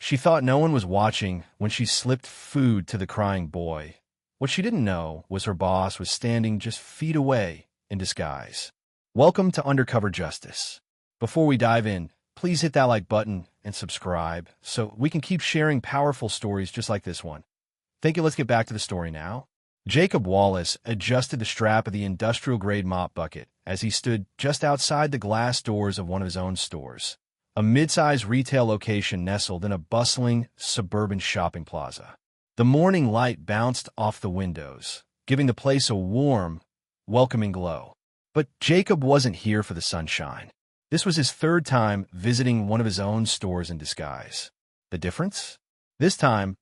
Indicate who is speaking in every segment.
Speaker 1: She thought no one was watching when she slipped food to the crying boy. What she didn't know was her boss was standing just feet away in disguise. Welcome to Undercover Justice. Before we dive in, please hit that like button and subscribe so we can keep sharing powerful stories just like this one. Thank you. Let's get back to the story now. Jacob Wallace adjusted the strap of the industrial-grade mop bucket as he stood just outside the glass doors of one of his own stores, a mid-sized retail location nestled in a bustling suburban shopping plaza. The morning light bounced off the windows, giving the place a warm, welcoming glow. But Jacob wasn't here for the sunshine. This was his third time visiting one of his own stores in disguise. The difference? This time,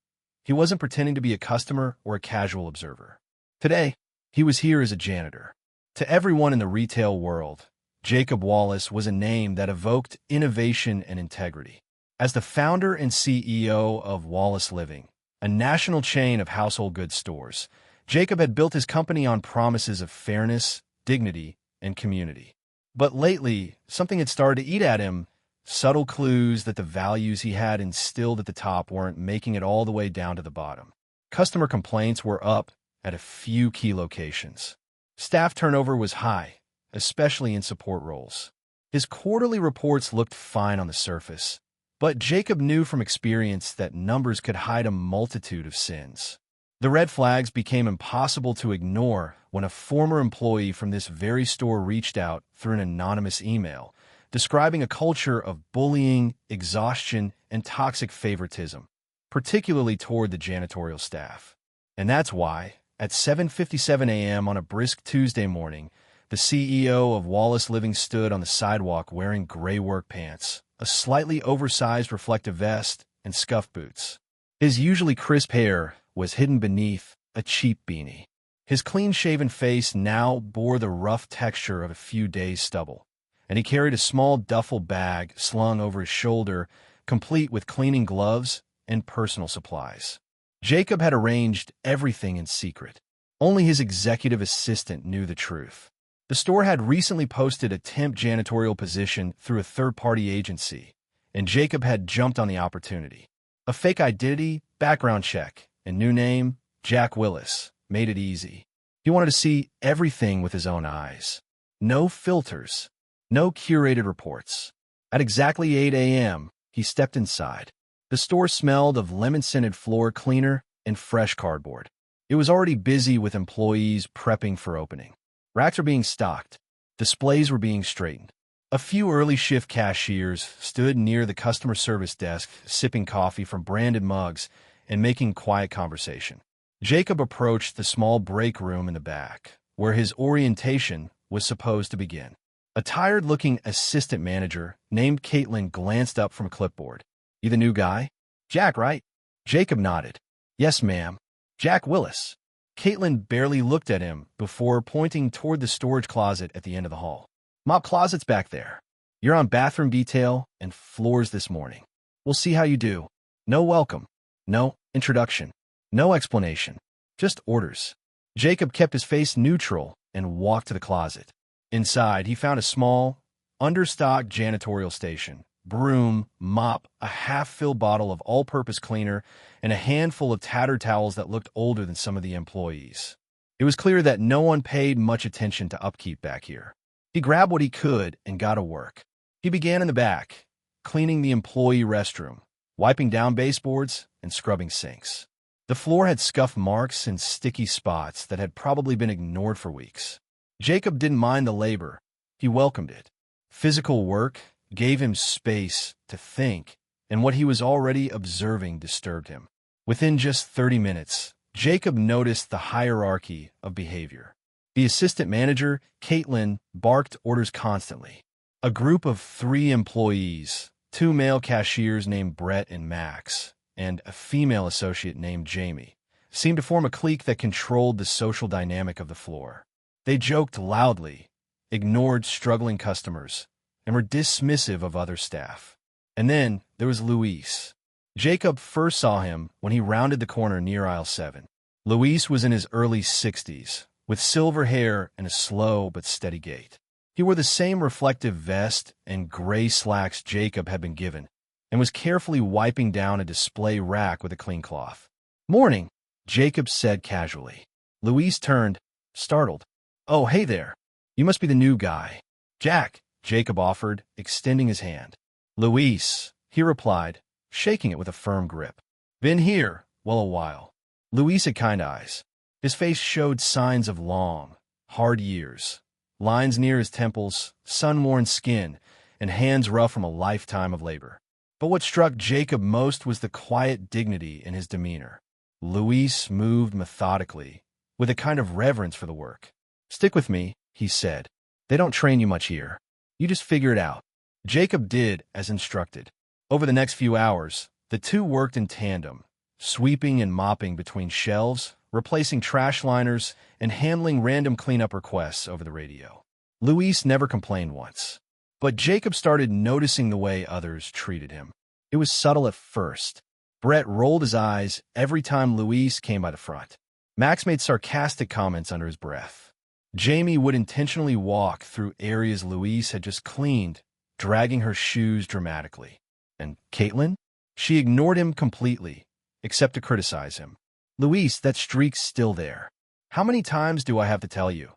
Speaker 1: he wasn't pretending to be a customer or a casual observer. Today, he was here as a janitor. To everyone in the retail world, Jacob Wallace was a name that evoked innovation and integrity. As the founder and CEO of Wallace Living, a national chain of household goods stores, Jacob had built his company on promises of fairness, dignity, and community. But lately, something had started to eat at him, subtle clues that the values he had instilled at the top weren't making it all the way down to the bottom. Customer complaints were up at a few key locations. Staff turnover was high, especially in support roles. His quarterly reports looked fine on the surface, but Jacob knew from experience that numbers could hide a multitude of sins. The red flags became impossible to ignore when a former employee from this very store reached out through an anonymous email, describing a culture of bullying, exhaustion, and toxic favoritism, particularly toward the janitorial staff. And that's why, at 7:57 a.m. on a brisk Tuesday morning, the CEO of Wallace Living stood on the sidewalk wearing gray work pants, a slightly oversized reflective vest, and scuffed boots. His usually crisp hair was hidden beneath a cheap beanie. His clean-shaven face now bore the rough texture of a few days' stubble, and he carried a small duffel bag slung over his shoulder, complete with cleaning gloves and personal supplies. Jacob had arranged everything in secret. Only his executive assistant knew the truth. The store had recently posted a temp janitorial position through a third-party agency, and Jacob had jumped on the opportunity. A fake identity, background check, and new name, Jack Willis, made it easy. He wanted to see everything with his own eyes. No filters, no curated reports. At exactly 8 a.m., he stepped inside. The store smelled of lemon-scented floor cleaner and fresh cardboard. It was already busy with employees prepping for opening. Racks were being stocked. Displays were being straightened. A few early shift cashiers stood near the customer service desk, sipping coffee from branded mugs and making quiet conversation. Jacob approached the small break room in the back, where his orientation was supposed to begin. A tired-looking assistant manager named Caitlin glanced up from a clipboard. "You the new guy? Jack, right?" Jacob nodded. "Yes, ma'am. Jack Willis." Caitlin barely looked at him before pointing toward the storage closet at the end of the hall. "Mop closet's back there. You're on bathroom detail and floors this morning. We'll see how you do. No welcome. No introduction. No explanation. Just orders." Jacob kept his face neutral and walked to the closet. Inside, he found a small, understocked janitorial station, broom, mop, a half-filled bottle of all-purpose cleaner, and a handful of tattered towels that looked older than some of the employees. It was clear that no one paid much attention to upkeep back here. He grabbed what he could and got to work. He began in the back, cleaning the employee restroom, wiping down baseboards, and scrubbing sinks. The floor had scuff marks and sticky spots that had probably been ignored for weeks. Jacob didn't mind the labor. He welcomed it. Physical work gave him space to think, and what he was already observing disturbed him. Within just 30 minutes, Jacob noticed the hierarchy of behavior. The assistant manager, Caitlin, barked orders constantly. A group of 3 employees, 2 male cashiers named Brett and Max, and a female associate named Jamie, seemed to form a clique that controlled the social dynamic of the floor. They joked loudly, ignored struggling customers, and were dismissive of other staff. And then there was Luis. Jacob first saw him when he rounded the corner near aisle 7. Luis was in his early 60s, with silver hair and a slow but steady gait. He wore the same reflective vest and gray slacks Jacob had been given, and was carefully wiping down a display rack with a clean cloth. "Morning," Jacob said casually. Luis turned, startled. "Oh, hey there. You must be the new guy." "Jack," Jacob offered, extending his hand. "Luis," he replied, shaking it with a firm grip. "Been here, well, a while." Luis had kind eyes. His face showed signs of long, hard years. Lines near his temples, sun-worn skin, and hands rough from a lifetime of labor. But what struck Jacob most was the quiet dignity in his demeanor. Luis moved methodically, with a kind of reverence for the work. "Stick with me," he said. "They don't train you much here. You just figure it out." Jacob did as instructed. Over the next few hours, the two worked in tandem, sweeping and mopping between shelves, replacing trash liners, and handling random cleanup requests over the radio. Luis never complained once. But Jacob started noticing the way others treated him. It was subtle at first. Brett rolled his eyes every time Luis came by the front. Max made sarcastic comments under his breath. Jamie would intentionally walk through areas Luis had just cleaned, dragging her shoes dramatically. And Caitlin? She ignored him completely, except to criticize him. "Luis, that streak's still there. How many times do I have to tell you?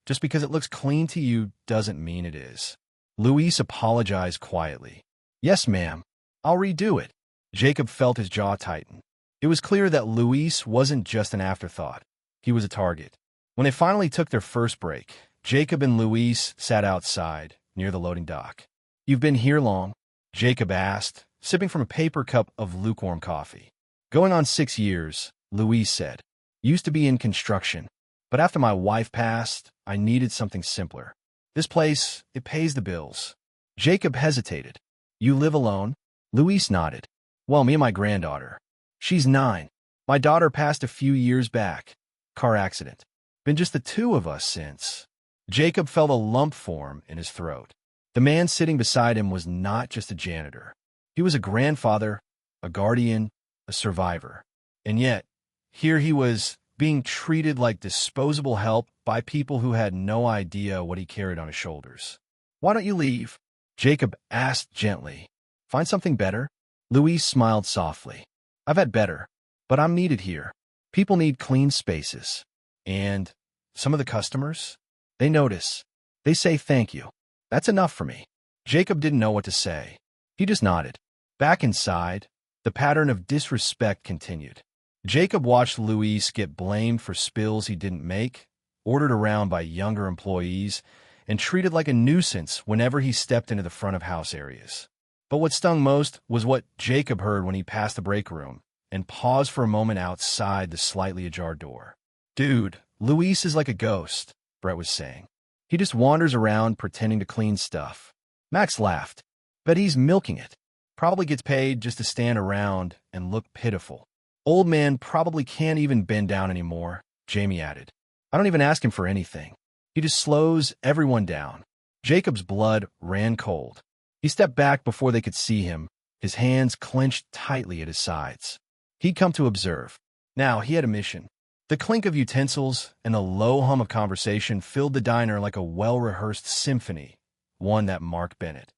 Speaker 1: Just because it looks clean to you doesn't mean it is." Luis apologized quietly. "Yes, ma'am. I'll redo it." Jacob felt his jaw tighten. It was clear that Luis wasn't just an afterthought. He was a target. When they finally took their first break, Jacob and Luis sat outside, near the loading dock. "You've been here long?" Jacob asked, sipping from a paper cup of lukewarm coffee. "Going on 6 years," Luis said. "Used to be in construction, but after my wife passed, I needed something simpler. This place, it pays the bills." Jacob hesitated. "You live alone?" Luis nodded. "Well, me and my granddaughter. She's 9. My daughter passed a few years back. Car accident. Been just the two of us since." Jacob felt a lump form in his throat. The man sitting beside him was not just a janitor. He was a grandfather, a guardian, a survivor. And yet, here he was, being treated like disposable help by people who had no idea what he carried on his shoulders. "Why don't you leave?" Jacob asked gently. "Find something better?" Luis smiled softly. "I've had better, but I'm needed here. People need clean spaces. And some of the customers, they notice. They say thank you. That's enough for me." Jacob didn't know what to say. He just nodded. Back inside, the pattern of disrespect continued. Jacob watched Luis get blamed for spills he didn't make, ordered around by younger employees, and treated like a nuisance whenever he stepped into the front-of-house areas. But what stung most was what Jacob heard when he passed the break room and paused for a moment outside the slightly ajar door. "Dude, Luis is like a ghost," Brett was saying. "He just wanders around pretending to clean stuff." Max laughed. "Bet he's milking it. Probably gets paid just to stand around and look pitiful." "Old man probably can't even bend down anymore," Jamie added. "I don't even ask him for anything. He just slows everyone down." Jacob's blood ran cold. He stepped back before they could see him, his hands clenched tightly at his sides. He'd come to observe. Now he had a mission. The clink of utensils and the low hum of conversation filled the diner like a well-rehearsed symphony, one that Mark Bennett.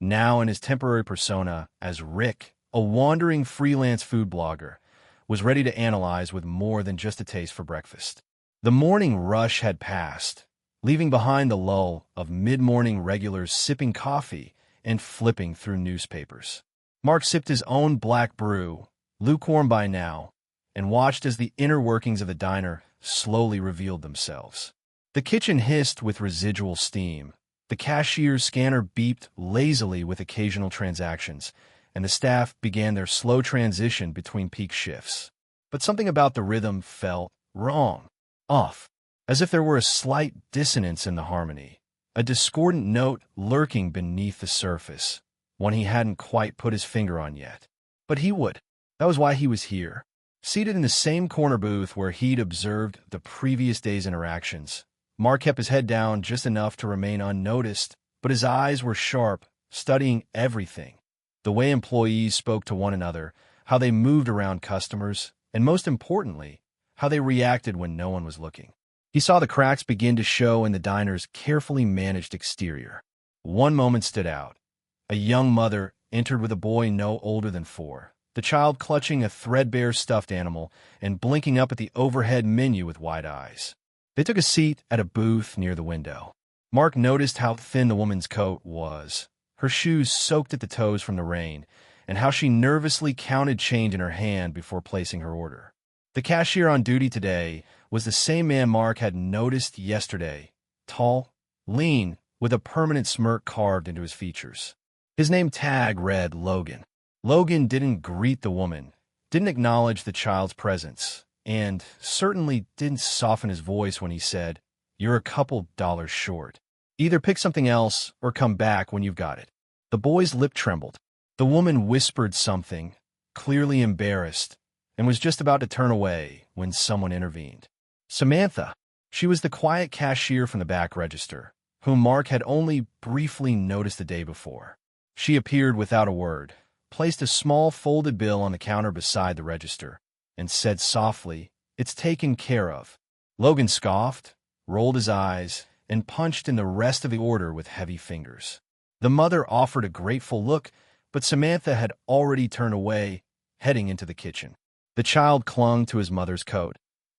Speaker 1: Now in his temporary persona as Rick, a wandering freelance food blogger, was ready to analyze with more than just a taste for breakfast. The morning rush had passed, leaving behind the lull of mid-morning regulars sipping coffee and flipping through newspapers. Mark sipped his own black brew, lukewarm by now, and watched as the inner workings of the diner slowly revealed themselves. The kitchen hissed with residual steam. The cashier's scanner beeped lazily with occasional transactions, and the staff began their slow transition between peak shifts. But something about the rhythm felt wrong, off, as if there were a slight dissonance in the harmony, a discordant note lurking beneath the surface, one he hadn't quite put his finger on yet. But he would. That was why he was here. Seated in the same corner booth where he'd observed the previous day's interactions, Mark kept his head down just enough to remain unnoticed, but his eyes were sharp, studying everything. The way employees spoke to one another, how they moved around customers, and most importantly, how they reacted when no one was looking. He saw the cracks begin to show in the diner's carefully managed exterior. One moment stood out. A young mother entered with a boy no older than 4, the child clutching a threadbare stuffed animal and blinking up at the overhead menu with wide eyes. They took a seat at a booth near the window. Mark noticed how thin the woman's coat was, her shoes soaked at the toes from the rain, and how she nervously counted change in her hand before placing her order. The cashier on duty today was the same man Mark had noticed yesterday, tall, lean, with a permanent smirk carved into his features. His name tag read Logan. Logan didn't greet the woman, didn't acknowledge the child's presence, and certainly didn't soften his voice when he said, "You're a couple dollars short. Either pick something else or come back when you've got it." The boy's lip trembled. The woman whispered something, clearly embarrassed, and was just about to turn away when someone intervened. Samantha. She was the quiet cashier from the back register, whom Mark had only briefly noticed the day before. She appeared without a word, placed a small folded bill on the counter beside the register, and said softly, "It's taken care of." Logan scoffed, rolled his eyes, and punched in the rest of the order with heavy fingers. The mother offered a grateful look, but Samantha had already turned away, heading into the kitchen. The child clung to his mother's coat,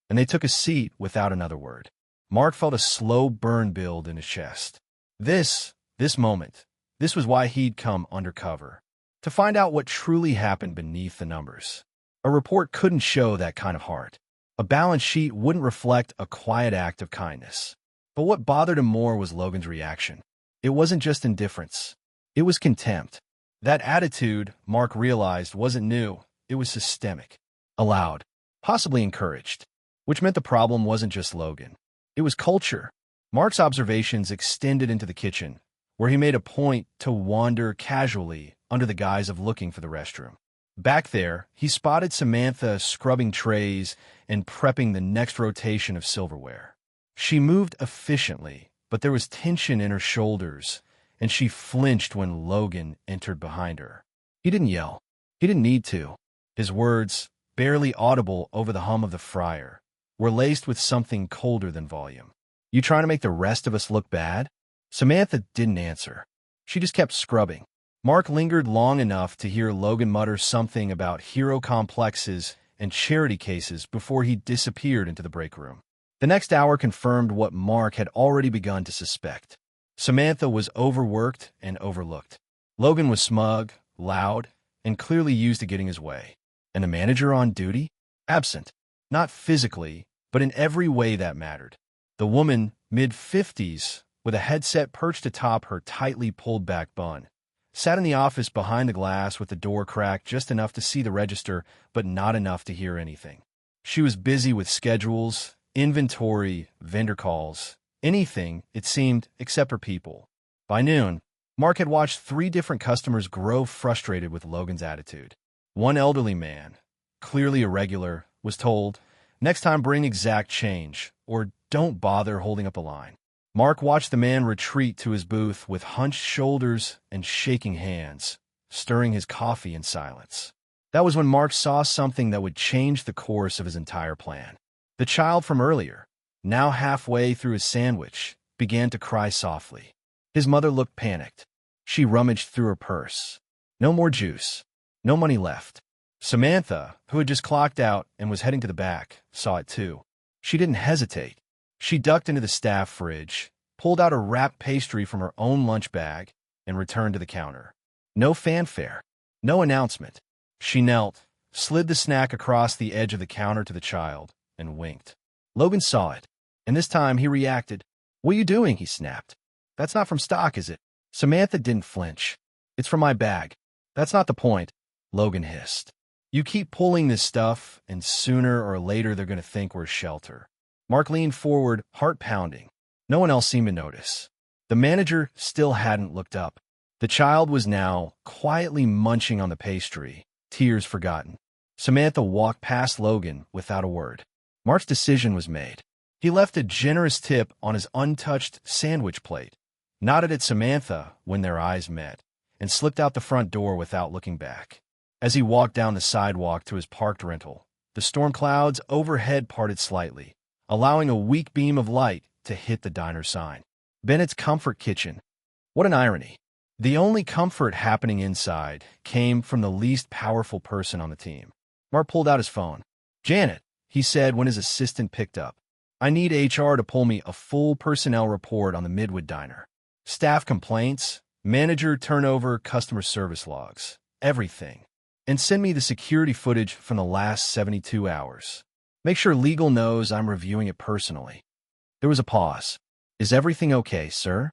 Speaker 1: and they took a seat without another word. Mark felt a slow burn build in his chest. This moment, this was why he'd come undercover. To find out what truly happened beneath the numbers. A report couldn't show that kind of heart. A balance sheet wouldn't reflect a quiet act of kindness. But what bothered him more was Logan's reaction. It wasn't just indifference. It was contempt. That attitude, Mark realized, wasn't new. It was systemic. Allowed. Possibly encouraged. Which meant the problem wasn't just Logan. It was culture. Mark's observations extended into the kitchen, where he made a point to wander casually under the guise of looking for the restroom. Back there, he spotted Samantha scrubbing trays and prepping the next rotation of silverware. She moved efficiently, but there was tension in her shoulders, and she flinched when Logan entered behind her. He didn't yell. He didn't need to. His words, barely audible over the hum of the fryer, were laced with something colder than volume. "You trying to make the rest of us look bad?" Samantha didn't answer. She just kept scrubbing. Mark lingered long enough to hear Logan mutter something about hero complexes and charity cases before he disappeared into the break room. The next hour confirmed what Mark had already begun to suspect. Samantha was overworked and overlooked. Logan was smug, loud, and clearly used to getting his way. And the manager on duty? Absent. Not physically, but in every way that mattered. The woman, mid-50s, with a headset perched atop her tightly pulled back bun, sat in the office behind the glass with the door cracked just enough to see the register, but not enough to hear anything. She was busy with schedules, inventory, vendor calls, anything, it seemed, except her people. By noon, Mark had watched 3 different customers grow frustrated with Logan's attitude. One elderly man, clearly irregular, was told, "Next time bring exact change, or don't bother holding up a line." Mark watched the man retreat to his booth with hunched shoulders and shaking hands, stirring his coffee in silence. That was when Mark saw something that would change the course of his entire plan. The child from earlier, now halfway through his sandwich, began to cry softly. His mother looked panicked. She rummaged through her purse. No more juice. No money left. Samantha, who had just clocked out and was heading to the back, saw it too. She didn't hesitate. She ducked into the staff fridge, pulled out a wrapped pastry from her own lunch bag, and returned to the counter. No fanfare. No announcement. She knelt, slid the snack across the edge of the counter to the child, and winked. Logan saw it, and this time he reacted. "What are you doing?" he snapped. "That's not from stock, is it?" Samantha didn't flinch. "It's from my bag." "That's not the point," Logan hissed. "You keep pulling this stuff, and sooner or later they're going to think we're a shelter." Mark leaned forward, heart pounding. No one else seemed to notice. The manager still hadn't looked up. The child was now quietly munching on the pastry, tears forgotten. Samantha walked past Logan without a word. Mark's decision was made. He left a generous tip on his untouched sandwich plate, nodded at Samantha when their eyes met, and slipped out the front door without looking back. As he walked down the sidewalk to his parked rental, the storm clouds overhead parted slightly, allowing a weak beam of light to hit the diner sign. Bennett's Comfort Kitchen. What an irony. The only comfort happening inside came from the least powerful person on the team. Mark pulled out his phone. "Janet," he said when his assistant picked up. "I need HR to pull me a full personnel report on the Midwood Diner. Staff complaints, manager turnover, customer service logs, everything. And send me the security footage from the last 72 hours. Make sure legal knows I'm reviewing it personally." There was a pause. "Is everything okay, sir?"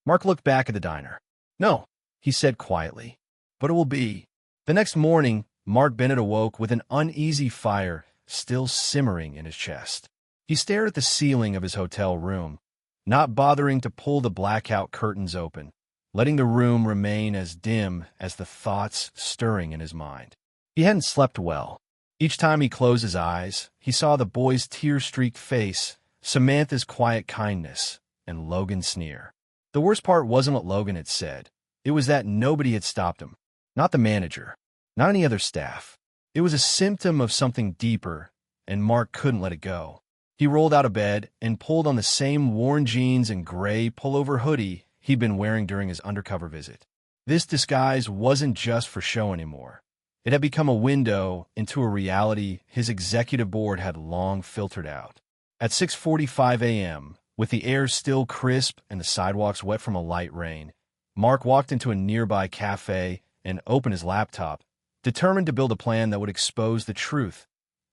Speaker 1: Mark looked back at the diner. "No," he said quietly, "but it will be." The next morning, Mark Bennett awoke with an uneasy fire still simmering in his chest. He stared at the ceiling of his hotel room, not bothering to pull the blackout curtains open, letting the room remain as dim as the thoughts stirring in his mind. He hadn't slept well. Each time he closed his eyes, he saw the boy's tear-streaked face, Samantha's quiet kindness, and Logan's sneer. The worst part wasn't what Logan had said. It was that nobody had stopped him. Not the manager. Not any other staff. It was a symptom of something deeper, and Mark couldn't let it go. He rolled out of bed and pulled on the same worn jeans and gray pullover hoodie he'd been wearing during his undercover visit. This disguise wasn't just for show anymore. It had become a window into a reality his executive board had long filtered out. At 6:45 a.m., with the air still crisp and the sidewalks wet from a light rain, Mark walked into a nearby cafe and opened his laptop, determined to build a plan that would expose the truth,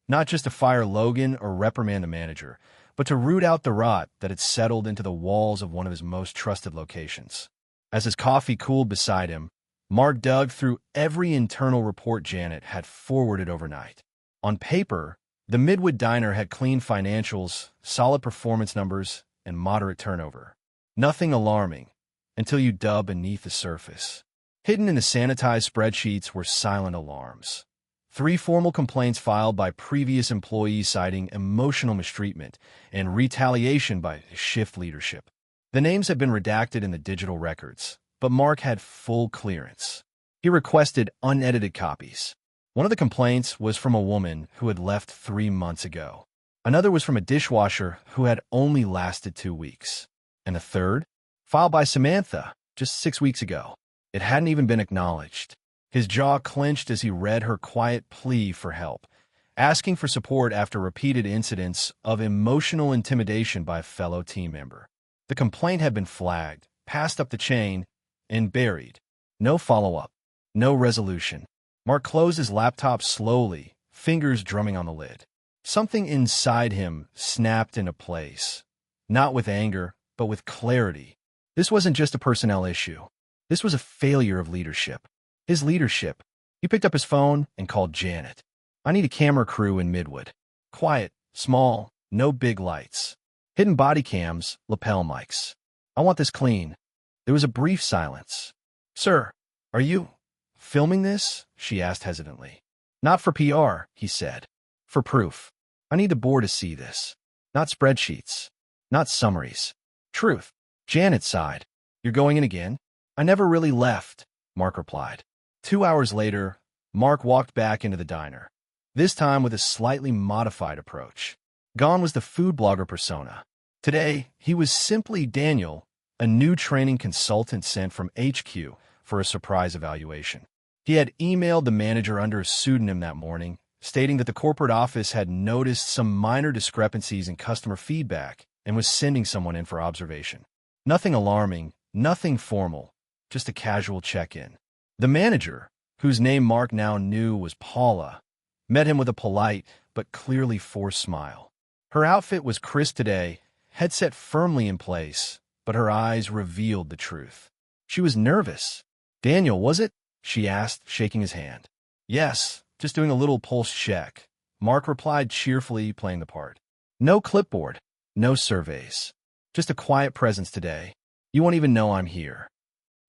Speaker 1: not just to fire Logan or reprimand the manager, but to root out the rot that had settled into the walls of one of his most trusted locations. As his coffee cooled beside him, Mark dug through every internal report Janet had forwarded overnight. On paper, the Midwood Diner had clean financials, solid performance numbers, and moderate turnover. Nothing alarming until you dug beneath the surface. Hidden in the sanitized spreadsheets were silent alarms. 3 formal complaints filed by previous employees citing emotional mistreatment and retaliation by shift leadership. The names had been redacted in the digital records, but Mark had full clearance. He requested unedited copies. One of the complaints was from a woman who had left 3 months ago. Another was from a dishwasher who had only lasted 2 weeks. And the third, filed by Samantha just 6 weeks ago. It hadn't even been acknowledged. His jaw clenched as he read her quiet plea for help, asking for support after repeated incidents of emotional intimidation by a fellow team member. The complaint had been flagged, passed up the chain, and buried. No follow-up, no resolution. Mark closed his laptop slowly, fingers drumming on the lid. Something inside him snapped into place, not with anger, but with clarity. This wasn't just a personnel issue. This was a failure of leadership. His leadership. He picked up his phone and called Janet. "I need a camera crew in Midwood. Quiet, small, no big lights. Hidden body cams, lapel mics. I want this clean." There was a brief silence. "Sir, are you filming this?" she asked hesitantly. "Not for PR," he said. "For proof. I need the board to see this. Not spreadsheets. Not summaries. Truth." Janet sighed. "You're going in again?" "I never really left," Mark replied. 2 hours later, Mark walked back into the diner, this time with a slightly modified approach. Gone was the food blogger persona. Today, he was simply Daniel, a new training consultant sent from HQ for a surprise evaluation. He had emailed the manager under a pseudonym that morning, stating that the corporate office had noticed some minor discrepancies in customer feedback and was sending someone in for observation. Nothing alarming, nothing formal, just a casual check-in. The manager, whose name Mark now knew was Paula, met him with a polite but clearly forced smile. Her outfit was crisp today, headset firmly in place, but her eyes revealed the truth. She was nervous. "Daniel, was it?" she asked, shaking his hand. "Yes, just doing a little pulse check," Mark replied cheerfully, playing the part. "No clipboard, no surveys. Just a quiet presence today. You won't even know I'm here."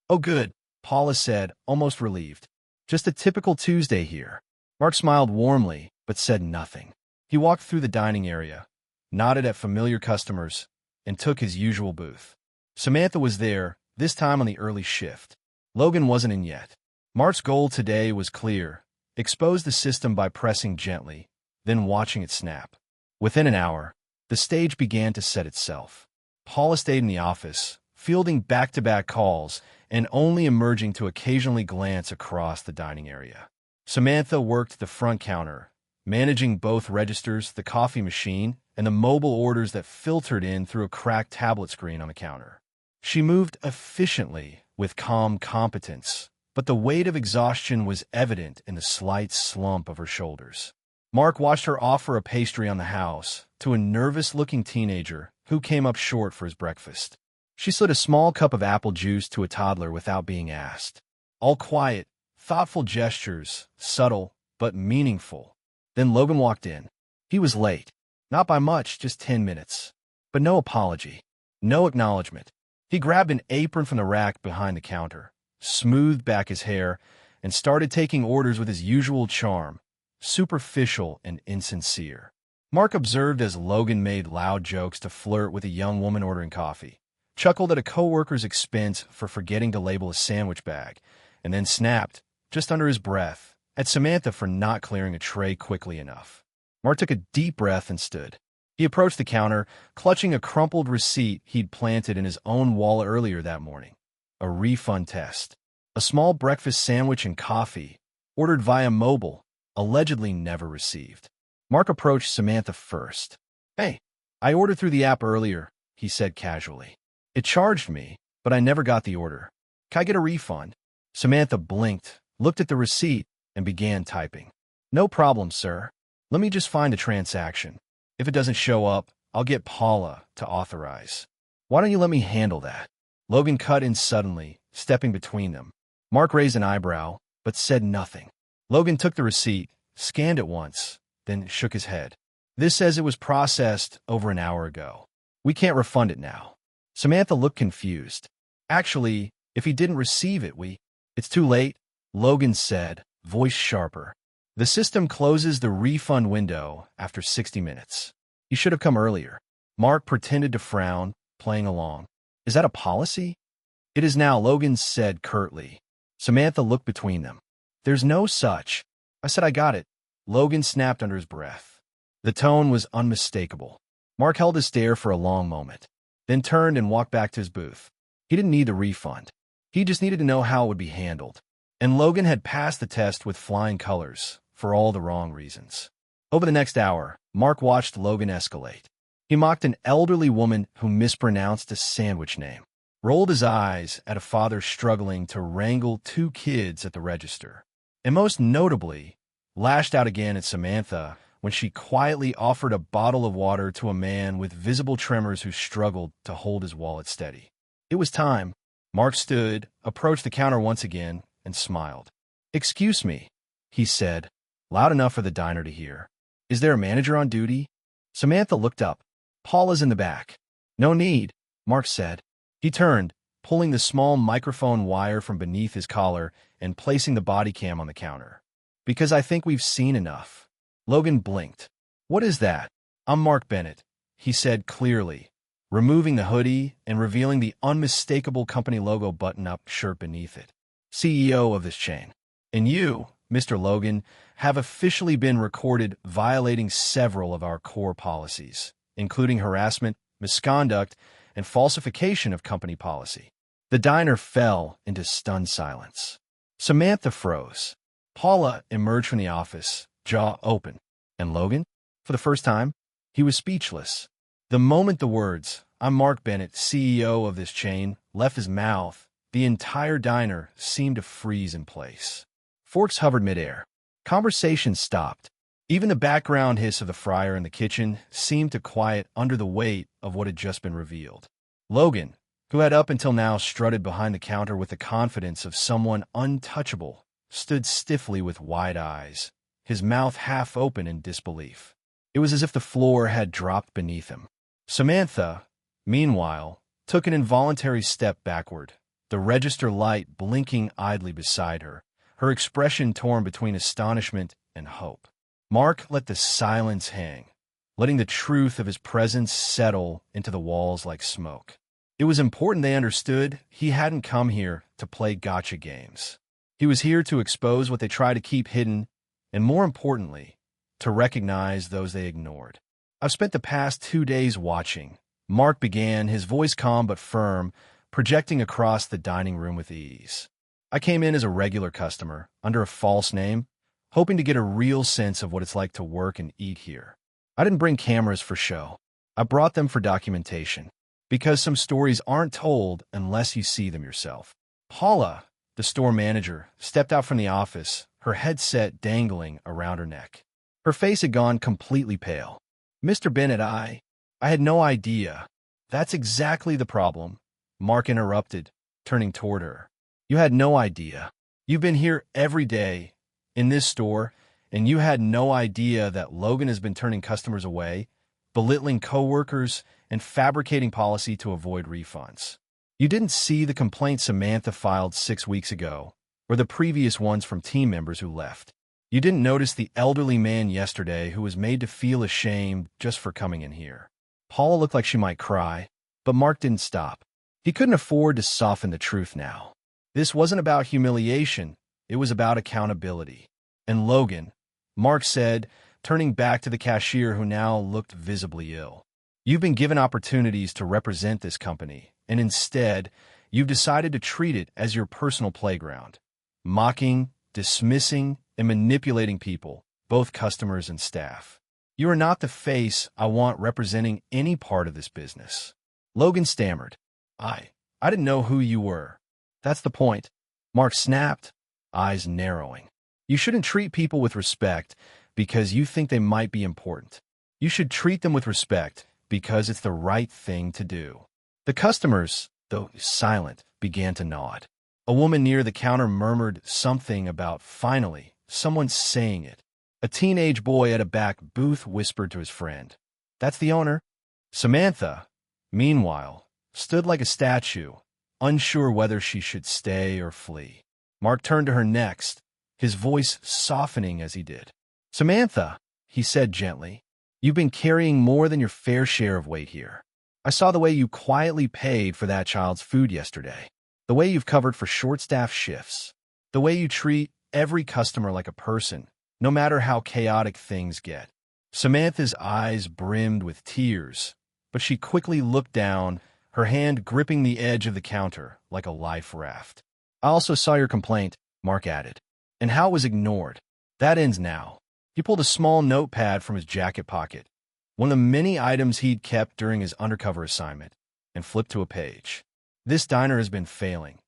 Speaker 1: "Oh, good," Paula said, almost relieved. "Just a typical Tuesday here." Mark smiled warmly, but said nothing. He walked through the dining area, nodded at familiar customers, and took his usual booth. Samantha was there, this time on the early shift. Logan wasn't in yet. Mark's goal today was clear: expose the system by pressing gently, then watching it snap. Within an hour, the stage began to set itself. Paula stayed in the office, fielding back-to-back calls and only emerging to occasionally glance across the dining area. Samantha worked the front counter, managing both registers, the coffee machine, and the mobile orders that filtered in through a cracked tablet screen on the counter. She moved efficiently, with calm competence, but the weight of exhaustion was evident in the slight slump of her shoulders. Mark watched her offer a pastry on the house to a nervous-looking teenager who came up short for his breakfast. She slid a small cup of apple juice to a toddler without being asked. All quiet, thoughtful gestures, subtle but meaningful. Then Logan walked in. He was late. Not by much, just 10 minutes. But no apology. No acknowledgement. He grabbed an apron from the rack behind the counter, smoothed back his hair, and started taking orders with his usual charm, superficial and insincere. Mark observed as Logan made loud jokes to flirt with a young woman ordering coffee, chuckled at a coworker's expense for forgetting to label a sandwich bag, and then snapped, just under his breath, at Samantha for not clearing a tray quickly enough. Mark took a deep breath and stood. He approached the counter, clutching a crumpled receipt he'd planted in his own wallet earlier that morning. A refund test. A small breakfast sandwich and coffee, ordered via mobile, allegedly never received. Mark approached Samantha first. "Hey, I ordered through the app earlier," he said casually. "It charged me, but I never got the order. Can I get a refund?" Samantha blinked, looked at the receipt, and began typing. "No problem, sir. Let me just find the transaction. If it doesn't show up, I'll get Paula to authorize." "Why don't you let me handle that?" Logan cut in suddenly, stepping between them. Mark raised an eyebrow, but said nothing. Logan took the receipt, scanned it once, then shook his head. "This says it was processed over an hour ago. We can't refund it now." Samantha looked confused. "Actually, if he didn't receive it, It's too late," Logan said, voice sharper. "The system closes the refund window after 60 minutes. You should have come earlier." Mark pretended to frown, playing along. "Is that a policy?" "It is now," Logan said curtly. Samantha looked between them. "There's no such." "I said I got it," Logan snapped under his breath. The tone was unmistakable. Mark held his stare for a long moment, then turned and walked back to his booth. He didn't need the refund. He just needed to know how it would be handled. And Logan had passed the test with flying colors, for all the wrong reasons. Over the next hour, Mark watched Logan escalate. He mocked an elderly woman who mispronounced a sandwich name, rolled his eyes at a father struggling to wrangle two kids at the register, and most notably, lashed out again at Samantha when she quietly offered a bottle of water to a man with visible tremors who struggled to hold his wallet steady. It was time. Mark stood, approached the counter once again, and smiled. "Excuse me," he said, loud enough for the diner to hear. "Is there a manager on duty?" Samantha looked up. "Paula's in the back." "No need," Mark said. He turned, pulling the small microphone wire from beneath his collar and placing the body cam on the counter. "Because I think we've seen enough." Logan blinked. "What is that?" "I'm Mark Bennett," he said clearly, removing the hoodie and revealing the unmistakable company logo button-up shirt beneath it. "CEO of this chain. And you, Mr. Logan, have officially been recorded violating several of our core policies, including harassment, misconduct, and falsification of company policy." The diner fell into stunned silence. Samantha froze. Paula emerged from the office, jaw open. And Logan? For the first time, he was speechless. The moment the words, "I'm Mark Bennett, CEO of this chain," left his mouth, the entire diner seemed to freeze in place. Forks hovered midair. Conversation stopped. Even the background hiss of the fryer in the kitchen seemed to quiet under the weight of what had just been revealed. Logan, who had up until now strutted behind the counter with the confidence of someone untouchable, stood stiffly with wide eyes, his mouth half open in disbelief. It was as if the floor had dropped beneath him. Samantha, meanwhile, took an involuntary step backward, the register light blinking idly beside her, her expression torn between astonishment and hope. Mark let the silence hang, letting the truth of his presence settle into the walls like smoke. It was important they understood he hadn't come here to play gotcha games. He was here to expose what they try to keep hidden, and more importantly, to recognize those they ignored. "I've spent the past 2 days watching," Mark began, his voice calm but firm, projecting across the dining room with ease. I came in as a regular customer, under a false name, hoping to get a real sense of what it's like to work and eat here. I didn't bring cameras for show. I brought them for documentation, because some stories aren't told unless you see them yourself. Paula, the store manager, stepped out from the office, her headset dangling around her neck. Her face had gone completely pale. Mr. Bennett, I had no idea. That's exactly the problem, Mark interrupted, turning toward her. You had no idea. You've been here every day, in this store, and you had no idea that Logan has been turning customers away, belittling coworkers, and fabricating policy to avoid refunds. You didn't see the complaint Samantha filed 6 weeks ago, or the previous ones from team members who left. You didn't notice the elderly man yesterday who was made to feel ashamed just for coming in here. Paula looked like she might cry, but Mark didn't stop. He couldn't afford to soften the truth now. This wasn't about humiliation, it was about accountability. And Logan, Mark said, turning back to the cashier who now looked visibly ill. You've been given opportunities to represent this company, and instead, you've decided to treat it as your personal playground, mocking, dismissing, and manipulating people, both customers and staff. You are not the face I want representing any part of this business. Logan stammered. I didn't know who you were. That's the point. Mark snapped, eyes narrowing. You shouldn't treat people with respect because you think they might be important. You should treat them with respect because it's the right thing to do. The customers, though silent, began to nod. A woman near the counter murmured something about finally someone saying it. A teenage boy at a back booth whispered to his friend, "That's the owner." Samantha, meanwhile, stood like a statue, unsure whether she should stay or flee. Mark turned to her next, his voice softening as he did. "Samantha," he said gently, "you've been carrying more than your fair share of weight here. I saw the way you quietly paid for that child's food yesterday, the way you've covered for short-staffed shifts, the way you treat every customer like a person, no matter how chaotic things get." Samantha's eyes brimmed with tears, but she quickly looked down, her hand gripping the edge of the counter like a life raft. "I also saw your complaint," Mark added, "and how it was ignored. That ends now." He pulled a small notepad from his jacket pocket, one of the many items he'd kept during his undercover assignment, and flipped to a page. "This diner has been failing,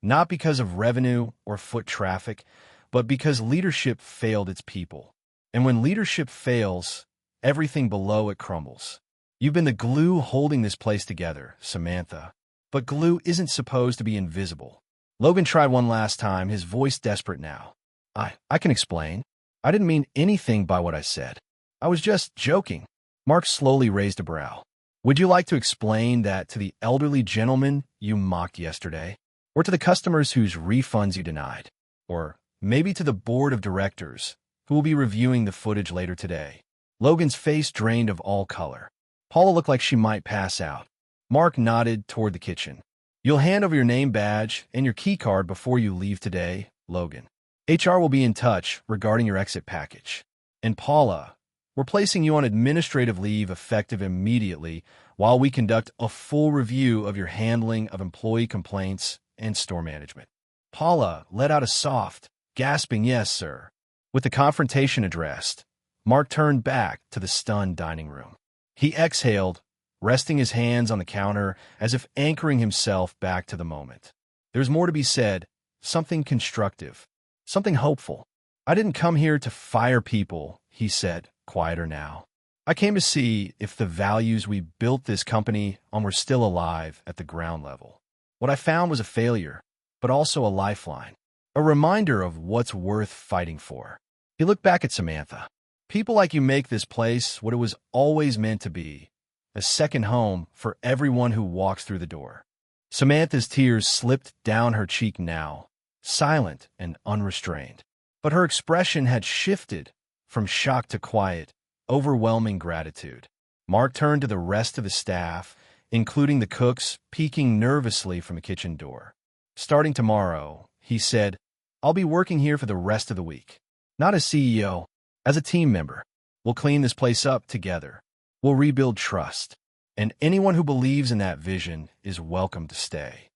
Speaker 1: not because of revenue or foot traffic, but because leadership failed its people. And when leadership fails, everything below it crumbles. You've been the glue holding this place together, Samantha. But glue isn't supposed to be invisible." Logan tried one last time, his voice desperate now. I can explain. I didn't mean anything by what I said. I was just joking." Mark slowly raised a brow. "Would you like to explain that to the elderly gentleman you mocked yesterday? Or to the customers whose refunds you denied? Or maybe to the board of directors, who will be reviewing the footage later today?" Logan's face drained of all color. Paula looked like she might pass out. Mark nodded toward the kitchen. "You'll hand over your name badge and your key card before you leave today, Logan. HR will be in touch regarding your exit package. And Paula, we're placing you on administrative leave effective immediately while we conduct a full review of your handling of employee complaints and store management." Paula let out a soft, gasping "Yes, sir." With the confrontation addressed, Mark turned back to the stunned dining room. He exhaled, resting his hands on the counter as if anchoring himself back to the moment. "There's more to be said, something constructive, something hopeful. I didn't come here to fire people," he said, quieter now. "I came to see if the values we built this company on were still alive at the ground level. What I found was a failure, but also a lifeline, a reminder of what's worth fighting for." He looked back at Samantha. "People like you make this place what it was always meant to be, a second home for everyone who walks through the door." Samantha's tears slipped down her cheek now, silent and unrestrained. But her expression had shifted from shock to quiet, overwhelming gratitude. Mark turned to the rest of the staff, including the cooks peeking nervously from the kitchen door. "Starting tomorrow," he said, "I'll be working here for the rest of the week. Not as CEO, as a team member. We'll clean this place up together. We'll rebuild trust. And anyone who believes in that vision is welcome to stay."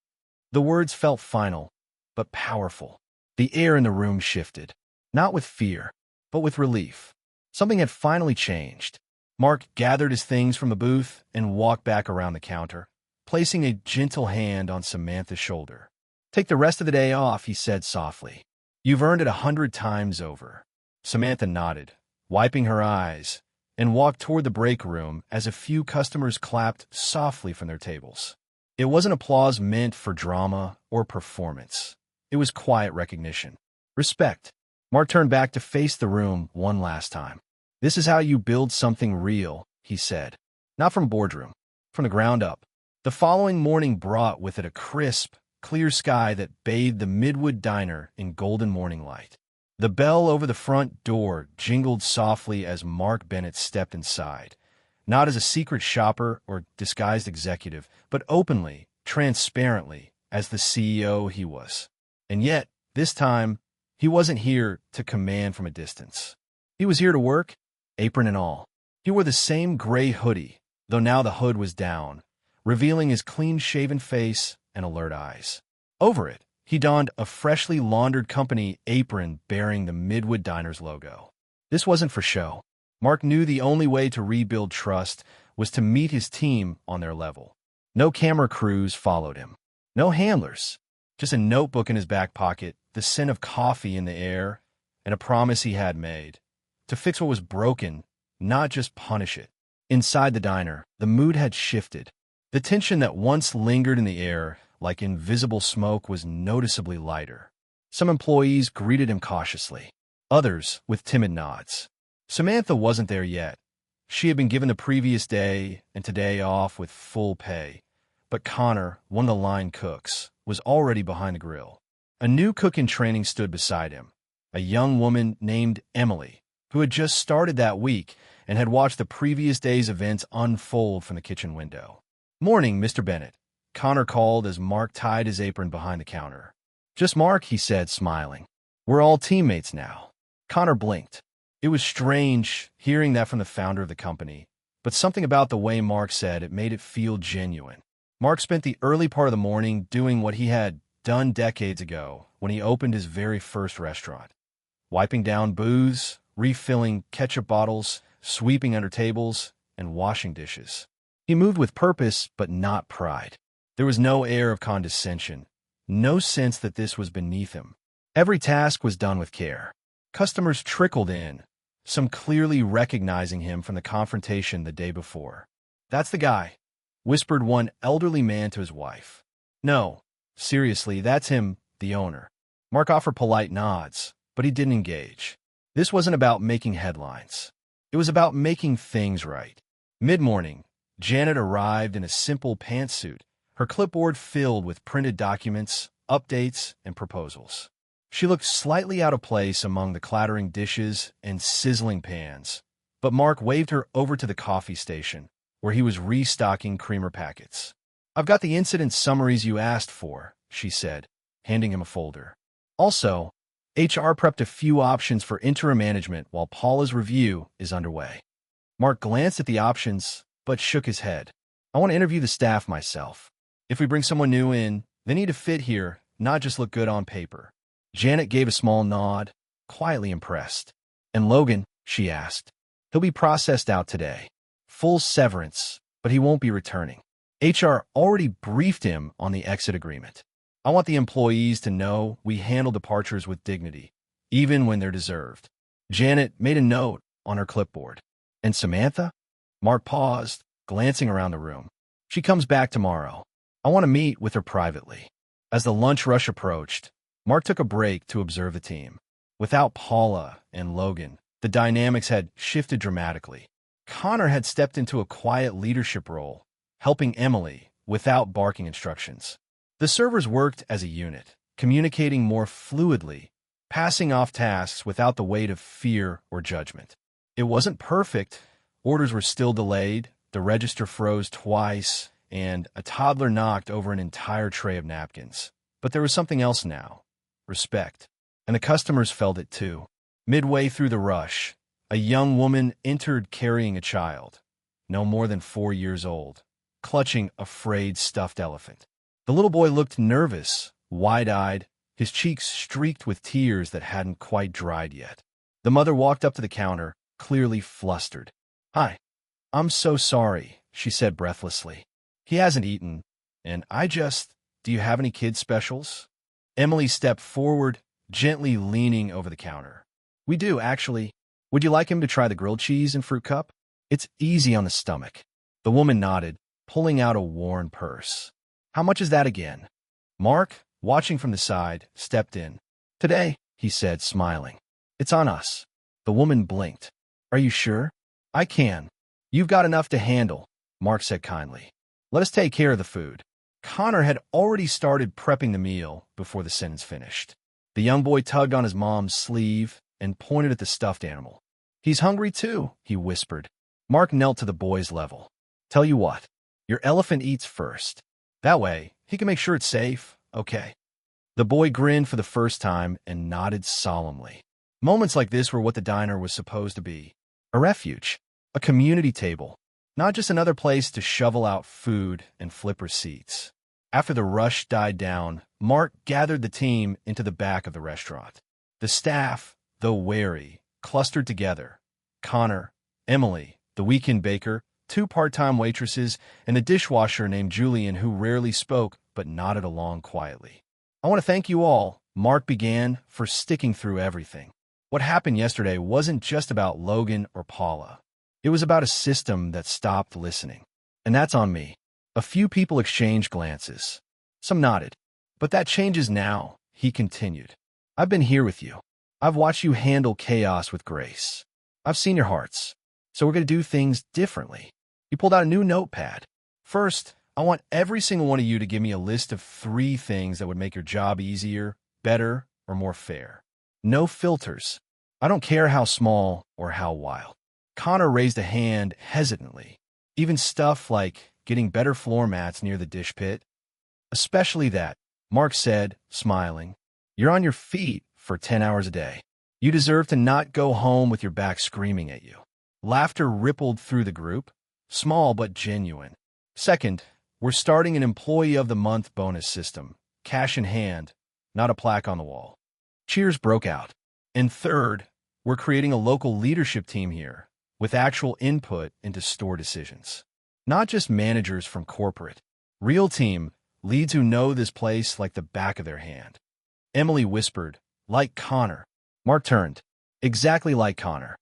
Speaker 1: The words felt final, but powerful. The air in the room shifted, not with fear, but with relief. Something had finally changed. Mark gathered his things from the booth and walked back around the counter, placing a gentle hand on Samantha's shoulder. "Take the rest of the day off," he said softly. "You've earned it 100 times over." Samantha nodded, wiping her eyes, and walked toward the break room as a few customers clapped softly from their tables. It wasn't applause meant for drama or performance. It was quiet recognition. Respect. Mark turned back to face the room one last time. "This is how you build something real," he said. "Not from boardroom, from the ground up." The following morning brought with it a crisp, clear sky that bathed the Midwood Diner in golden morning light. The bell over the front door jingled softly as Mark Bennett stepped inside, not as a secret shopper or disguised executive, but openly, transparently, as the CEO he was. And yet, this time, he wasn't here to command from a distance. He was here to work, apron and all. He wore the same gray hoodie, though now the hood was down, revealing his clean-shaven face and alert eyes. Over it, he donned a freshly laundered company apron bearing the Midwood Diner's logo. This wasn't for show. Mark knew the only way to rebuild trust was to meet his team on their level. No camera crews followed him. No handlers. Just a notebook in his back pocket, the scent of coffee in the air, and a promise he had made. To fix what was broken, not just punish it. Inside the diner, the mood had shifted. The tension that once lingered in the air, like invisible smoke, was noticeably lighter. Some employees greeted him cautiously, others with timid nods. Samantha wasn't there yet. She had been given the previous day and today off with full pay. But Connor, one of the line cooks, was already behind the grill. A new cook in training stood beside him, a young woman named Emily, who had just started that week and had watched the previous day's events unfold from the kitchen window. "Morning, Mr. Bennett," Connor called as Mark tied his apron behind the counter. "Just Mark," he said, smiling. "We're all teammates now." Connor blinked. It was strange hearing that from the founder of the company, but something about the way Mark said it made it feel genuine. Mark spent the early part of the morning doing what he had done decades ago when he opened his very first restaurant. Wiping down booths, refilling ketchup bottles, sweeping under tables, and washing dishes. He moved with purpose, but not pride. There was no air of condescension, no sense that this was beneath him. Every task was done with care. Customers trickled in, some clearly recognizing him from the confrontation the day before. "That's the guy," whispered one elderly man to his wife. "No, seriously, that's him, the owner." Mark offered polite nods, but he didn't engage. This wasn't about making headlines. It was about making things right. Mid-morning, Janet arrived in a simple pantsuit, her clipboard filled with printed documents, updates, and proposals. She looked slightly out of place among the clattering dishes and sizzling pans, but Mark waved her over to the coffee station, where he was restocking creamer packets. "I've got the incident summaries you asked for," she said, handing him a folder. "Also, HR prepped a few options for interim management while Paula's review is underway." Mark glanced at the options, but shook his head. "I want to interview the staff myself. If we bring someone new in, they need to fit here, not just look good on paper." Janet gave a small nod, quietly impressed. "And Logan?" she asked. "He'll be processed out today. Full severance, but he won't be returning. HR already briefed him on the exit agreement. I want the employees to know we handle departures with dignity, even when they're deserved." Janet made a note on her clipboard. "And Samantha?" Mark paused, glancing around the room. "She comes back tomorrow. I want to meet with her privately." As the lunch rush approached, Mark took a break to observe the team. Without Paula and Logan, the dynamics had shifted dramatically. Connor had stepped into a quiet leadership role, helping Emily without barking instructions. The servers worked as a unit, communicating more fluidly, passing off tasks without the weight of fear or judgment. It wasn't perfect. Orders were still delayed, the register froze twice, and a toddler knocked over an entire tray of napkins. But there was something else now. Respect. And the customers felt it too. Midway through the rush, a young woman entered carrying a child, no more than 4 years old, clutching a frayed stuffed elephant. The little boy looked nervous, wide-eyed, his cheeks streaked with tears that hadn't quite dried yet. The mother walked up to the counter, clearly flustered. "Hi, I'm so sorry," she said breathlessly. "He hasn't eaten, and do you have any kids' specials?" Emily stepped forward, gently leaning over the counter. "We do, actually. Would you like him to try the grilled cheese and fruit cup? It's easy on the stomach." The woman nodded, pulling out a worn purse. "How much is that again?" Mark, watching from the side, stepped in. "Today," he said, smiling. "It's on us." The woman blinked. "Are you sure?" "I can. You've got enough to handle," Mark said kindly. "Let us take care of the food." Connor had already started prepping the meal before the sentence finished. The young boy tugged on his mom's sleeve and pointed at the stuffed animal. "He's hungry too," he whispered. Mark knelt to the boy's level. "Tell you what, your elephant eats first. That way, he can make sure it's safe, okay?" The boy grinned for the first time and nodded solemnly. Moments like this were what the diner was supposed to be. A refuge, a community table, not just another place to shovel out food and flip receipts. After the rush died down, Mark gathered the team into the back of the restaurant. The staff, though wary, clustered together. Connor, Emily, the weekend baker, 2 part-time waitresses, and a dishwasher named Julian who rarely spoke but nodded along quietly. "I want to thank you all," Mark began, "for sticking through everything. What happened yesterday wasn't just about Logan or Paula. It was about a system that stopped listening. And that's on me." A few people exchanged glances. Some nodded. "But that changes now," he continued. "I've been here with you. I've watched you handle chaos with grace. I've seen your hearts. So we're going to do things differently." He pulled out a new notepad. "First, I want every single one of you to give me a list of 3 things that would make your job easier, better, or more fair. No filters. I don't care how small or how wild." Connor raised a hand hesitantly. "Even stuff like getting better floor mats near the dish pit?" "Especially that," Mark said, smiling. "You're on your feet for 10 hours a day. You deserve to not go home with your back screaming at you." Laughter rippled through the group, small but genuine. "Second, we're starting an Employee of the Month bonus system, cash in hand, not a plaque on the wall." Cheers broke out. "And third, we're creating a local leadership team here, with actual input into store decisions. Not just managers from corporate. Real team, leads who know this place like the back of their hand." Emily whispered, "Like Connor." Mark turned. "Exactly like Connor."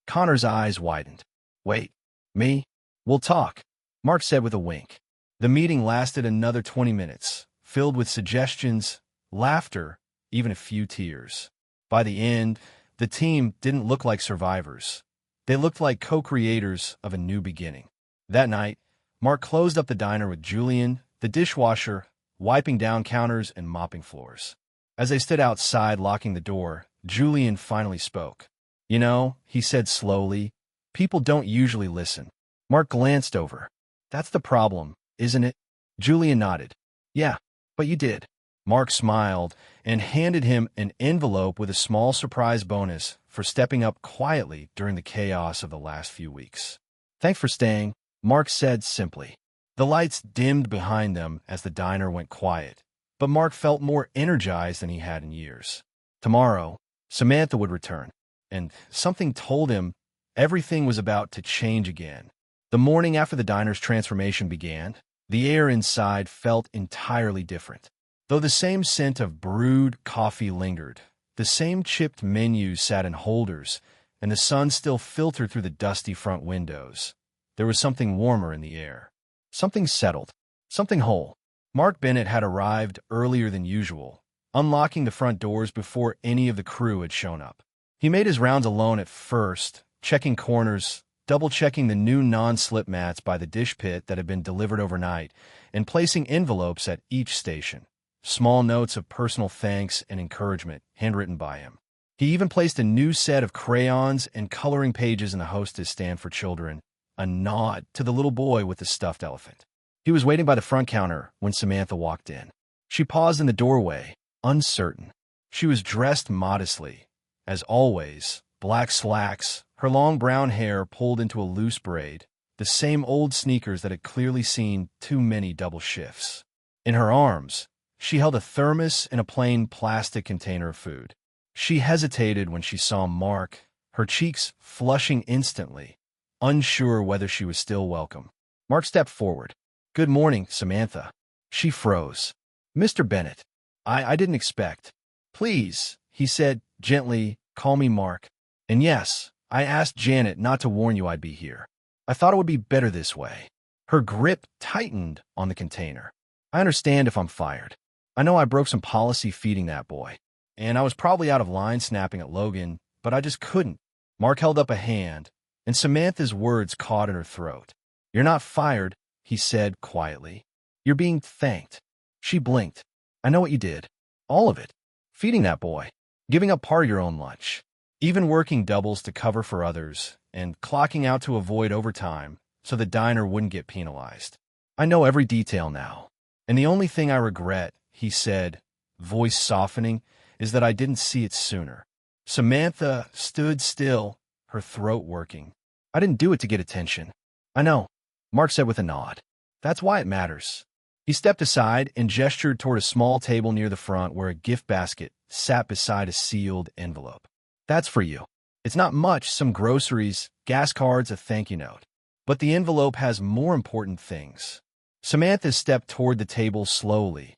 Speaker 1: Connor's eyes widened. "Wait, me? We'll talk," Mark said with a wink. The meeting lasted another 20 minutes, filled with suggestions, laughter, even a few tears. By the end, the team didn't look like survivors. They looked like co-creators of a new beginning. That night, Mark closed up the diner with Julian, the dishwasher, wiping down counters and mopping floors. As they stood outside locking the door, Julian finally spoke. "You know," he said slowly, "people don't usually listen." Mark glanced over. "That's the problem, isn't it?" Julian nodded. "Yeah, but you did." Mark smiled and handed him an envelope with a small surprise bonus for stepping up quietly during the chaos of the last few weeks. "Thanks for staying," Mark said simply. The lights dimmed behind them as the diner went quiet, but Mark felt more energized than he had in years. Tomorrow, Samantha would return, and something told him everything was about to change again. The morning after the diner's transformation began, the air inside felt entirely different. Though the same scent of brewed coffee lingered, the same chipped menus sat in holders, and the sun still filtered through the dusty front windows, there was something warmer in the air. Something settled. Something whole. Mark Bennett had arrived earlier than usual, unlocking the front doors before any of the crew had shown up. He made his rounds alone at first, checking corners, double-checking the new non-slip mats by the dish pit that had been delivered overnight, and placing envelopes at each station. Small notes of personal thanks and encouragement, handwritten by him. He even placed a new set of crayons and coloring pages in the hostess stand for children, a nod to the little boy with the stuffed elephant. He was waiting by the front counter when Samantha walked in. She paused in the doorway, uncertain. She was dressed modestly. As always, black slacks, her long brown hair pulled into a loose braid, the same old sneakers that had clearly seen too many double shifts. In her arms, she held a thermos and a plain plastic container of food. She hesitated when she saw Mark, her cheeks flushing instantly, unsure whether she was still welcome. Mark stepped forward. "Good morning, Samantha." She froze. "Mr. Bennett, I didn't expect." "Please," he said gently, "call me Mark. And yes, I asked Janet not to warn you I'd be here. I thought it would be better this way." Her grip tightened on the container. "I understand if I'm fired. I know I broke some policy feeding that boy. And I was probably out of line snapping at Logan, but I just couldn't." Mark held up a hand, and Samantha's words caught in her throat. "You're not fired," he said quietly. "You're being thanked." She blinked. "I know what you did. All of it. Feeding that boy. Giving up part of your own lunch. Even working doubles to cover for others, and clocking out to avoid overtime so the diner wouldn't get penalized. I know every detail now. And the only thing I regret," he said, voice softening, "is that I didn't see it sooner." Samantha stood still, her throat working. "I didn't do it to get attention." "I know," Mark said with a nod. "That's why it matters." He stepped aside and gestured toward a small table near the front where a gift basket sat beside a sealed envelope. "That's for you. It's not much, some groceries, gas cards, a thank you note. But the envelope has more important things." Samantha stepped toward the table slowly,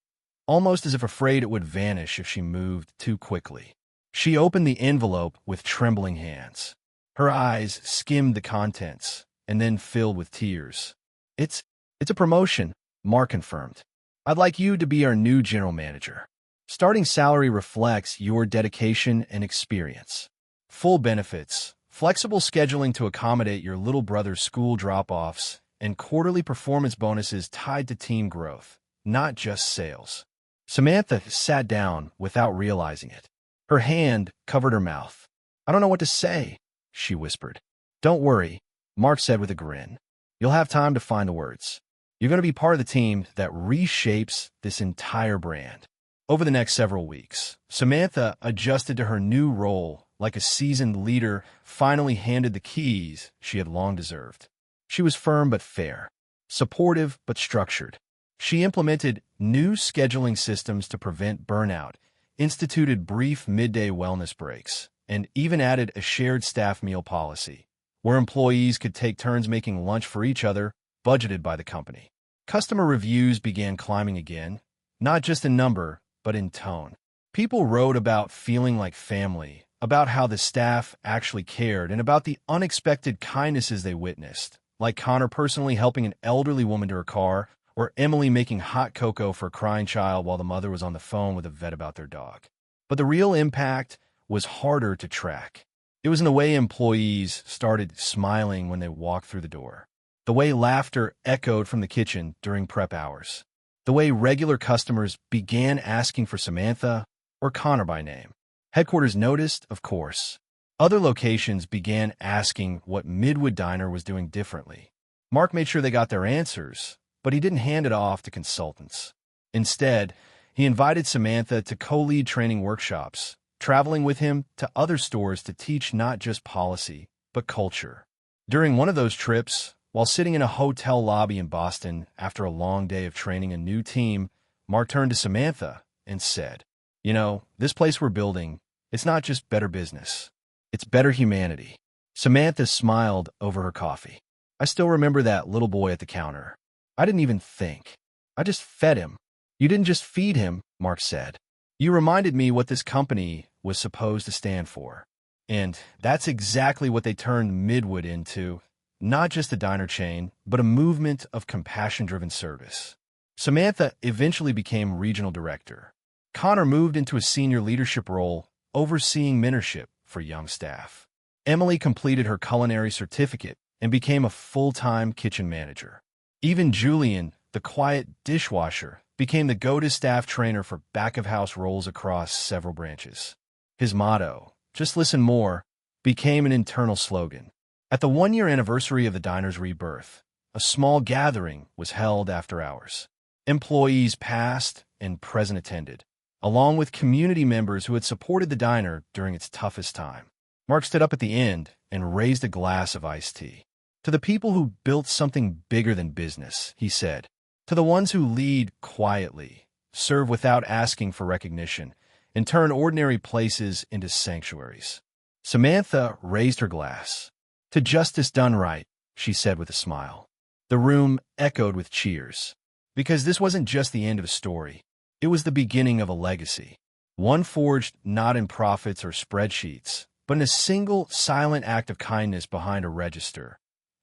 Speaker 1: almost as if afraid it would vanish if she moved too quickly. She opened the envelope with trembling hands. Her eyes skimmed the contents and then filled with tears. It's a promotion," Mark confirmed. "I'd like you to be our new general manager. Starting salary reflects your dedication and experience. Full benefits, flexible scheduling to accommodate your little brother's school drop-offs, and quarterly performance bonuses tied to team growth, not just sales." Samantha sat down without realizing it. Her hand covered her mouth. "I don't know what to say," she whispered. "Don't worry," Mark said with a grin. "You'll have time to find the words. You're going to be part of the team that reshapes this entire brand." Over the next several weeks, Samantha adjusted to her new role like a seasoned leader finally handed the keys she had long deserved. She was firm but fair, supportive but structured. She implemented new scheduling systems to prevent burnout, instituted brief midday wellness breaks, and even added a shared staff meal policy, where employees could take turns making lunch for each other, budgeted by the company. Customer reviews began climbing again, not just in number, but in tone. People wrote about feeling like family, about how the staff actually cared, and about the unexpected kindnesses they witnessed, like Connor personally helping an elderly woman to her car, or Emily making hot cocoa for a crying child while the mother was on the phone with a vet about their dog. But the real impact was harder to track. It was in the way employees started smiling when they walked through the door, the way laughter echoed from the kitchen during prep hours, the way regular customers began asking for Samantha or Connor by name. Headquarters noticed, of course. Other locations began asking what Midwood Diner was doing differently. Mark made sure they got their answers, but he didn't hand it off to consultants. Instead, he invited Samantha to co-lead training workshops, traveling with him to other stores to teach not just policy, but culture. During one of those trips, while sitting in a hotel lobby in Boston after a long day of training a new team, Mark turned to Samantha and said, "You know, this place we're building, it's not just better business. It's better humanity." Samantha smiled over her coffee. "I still remember that little boy at the counter. I didn't even think. I just fed him." "You didn't just feed him," Mark said. "You reminded me what this company was supposed to stand for." And that's exactly what they turned Midwood into, not just a diner chain, but a movement of compassion-driven service. Samantha eventually became regional director. Connor moved into a senior leadership role, overseeing mentorship for young staff. Emily completed her culinary certificate and became a full-time kitchen manager. Even Julian, the quiet dishwasher, became the go-to staff trainer for back-of-house roles across several branches. His motto, "Just listen more," became an internal slogan. At the one-year anniversary of the diner's rebirth, a small gathering was held after hours. Employees past and present attended, along with community members who had supported the diner during its toughest time. Mark stood up at the end and raised a glass of iced tea. "To the people who built something bigger than business," he said, To the ones who lead quietly, serve without asking for recognition, and turn ordinary places into sanctuaries. Samantha raised her glass. To justice done right, she said with a smile. The room echoed with cheers. Because this wasn't just the end of a story. It was the beginning of a legacy. One forged not in profits or spreadsheets, but in a single, silent act of kindness behind a register.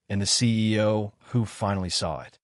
Speaker 1: And the CEO who finally saw it.